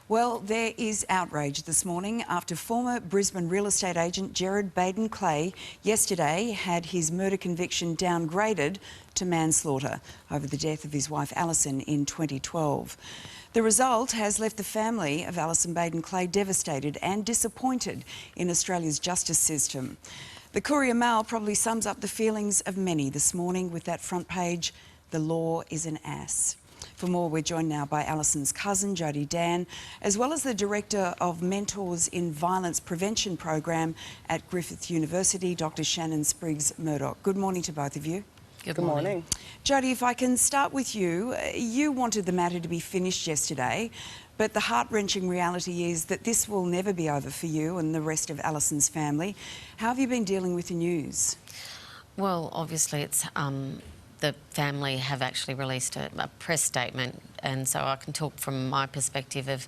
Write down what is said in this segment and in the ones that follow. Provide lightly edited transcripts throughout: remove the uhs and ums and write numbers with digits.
Well, there is outrage this morning after former Brisbane real estate agent Gerard Baden-Clay yesterday had his murder conviction downgraded to manslaughter over the death of his wife Allison in 2012. The result has left the family of Allison Baden-Clay devastated and disappointed in Australia's justice system. The Courier Mail probably sums up the feelings of many this morning with that front page, "The law is an ass." For more, we're joined now by Allison's cousin, Jodie Dan, as well as the Director of Mentors in Violence Prevention Program at Griffith University, Dr. Shannon Spriggs-Murdoch. Good morning to both of you. Good morning. Jodie, if I can start with you. You wanted the matter to be finished yesterday, but the heart-wrenching reality is that this will never be over for you and the rest of Allison's family. How have you been dealing with the news? Well, obviously it's the family have actually released a press statement, and so I can talk from my perspective of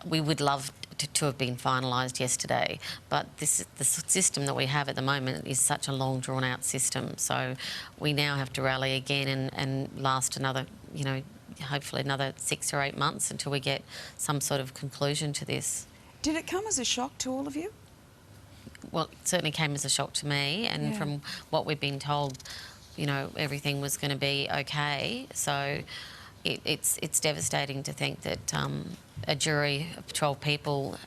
we would love to have been finalised yesterday, but the system that we have at the moment is such a long drawn-out system, so we now have to rally again and last another, hopefully another 6 or 8 months until we get some sort of conclusion to this. Did it come as a shock to all of you? Well, it certainly came as a shock to me, and from what we've been told, everything was going to be okay. So it's devastating to think that a jury of 12 people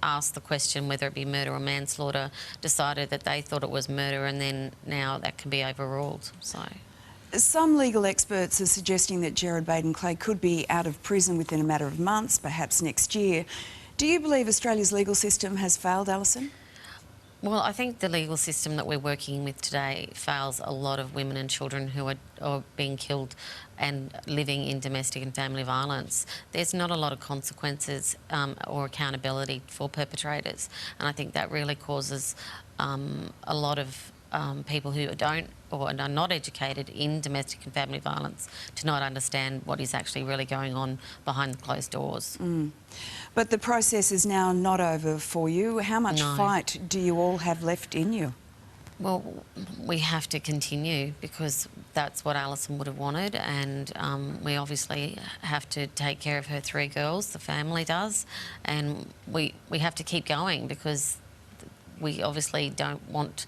asked the question whether it be murder or manslaughter, decided that they thought it was murder, and then now that can be overruled. So some legal experts are suggesting that Gerard Baden-Clay could be out of prison within a matter of months, perhaps next year. Do you believe Australia's legal system has failed, Allison? Well, I think the legal system that we're working with today fails a lot of women and children who are being killed and living in domestic and family violence. There's not a lot of consequences or accountability for perpetrators, and I think that really causes a lot of people who don't or are not educated in domestic and family violence to not understand what is actually really going on behind the closed doors. But the process is now not over for you. How much fight do you all have left in you? Well, we have to continue because that's what Allison would have wanted, and we obviously have to take care of her 3 girls, the family does, and we have to keep going because we obviously don't want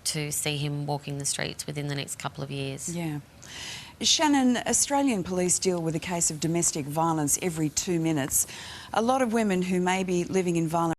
to see him walking the streets within the next couple of years. Yeah. Shannon, Australian police deal with a case of domestic violence every 2 minutes. A lot of women who may be living in violent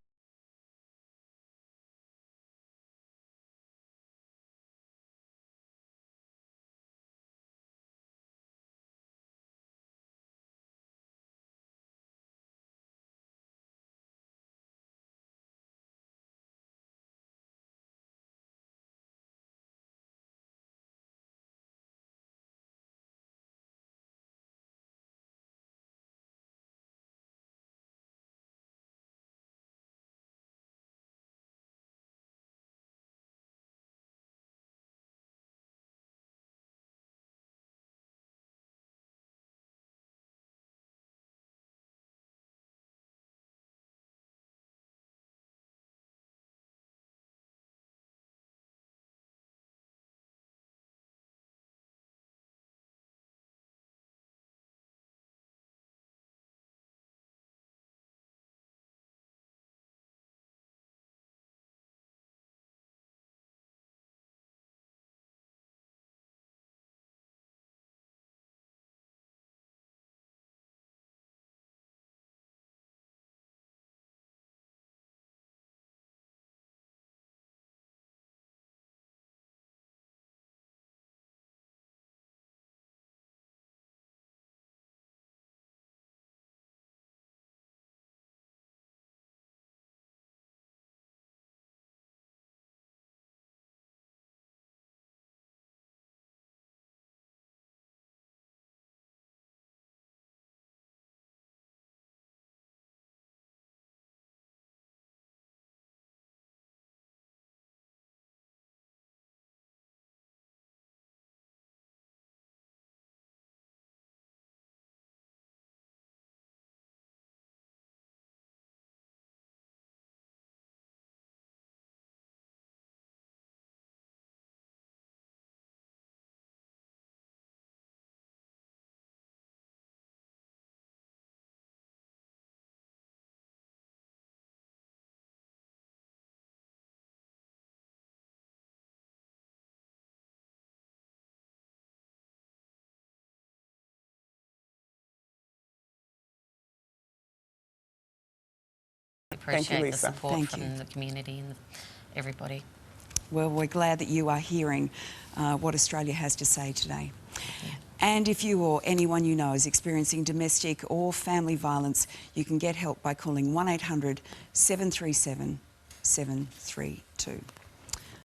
appreciate the Lisa. support Thank from you. the community and everybody. Well, we're glad that you are hearing what Australia has to say today. Yeah. And if you or anyone you know is experiencing domestic or family violence, you can get help by calling 1-800 737 732.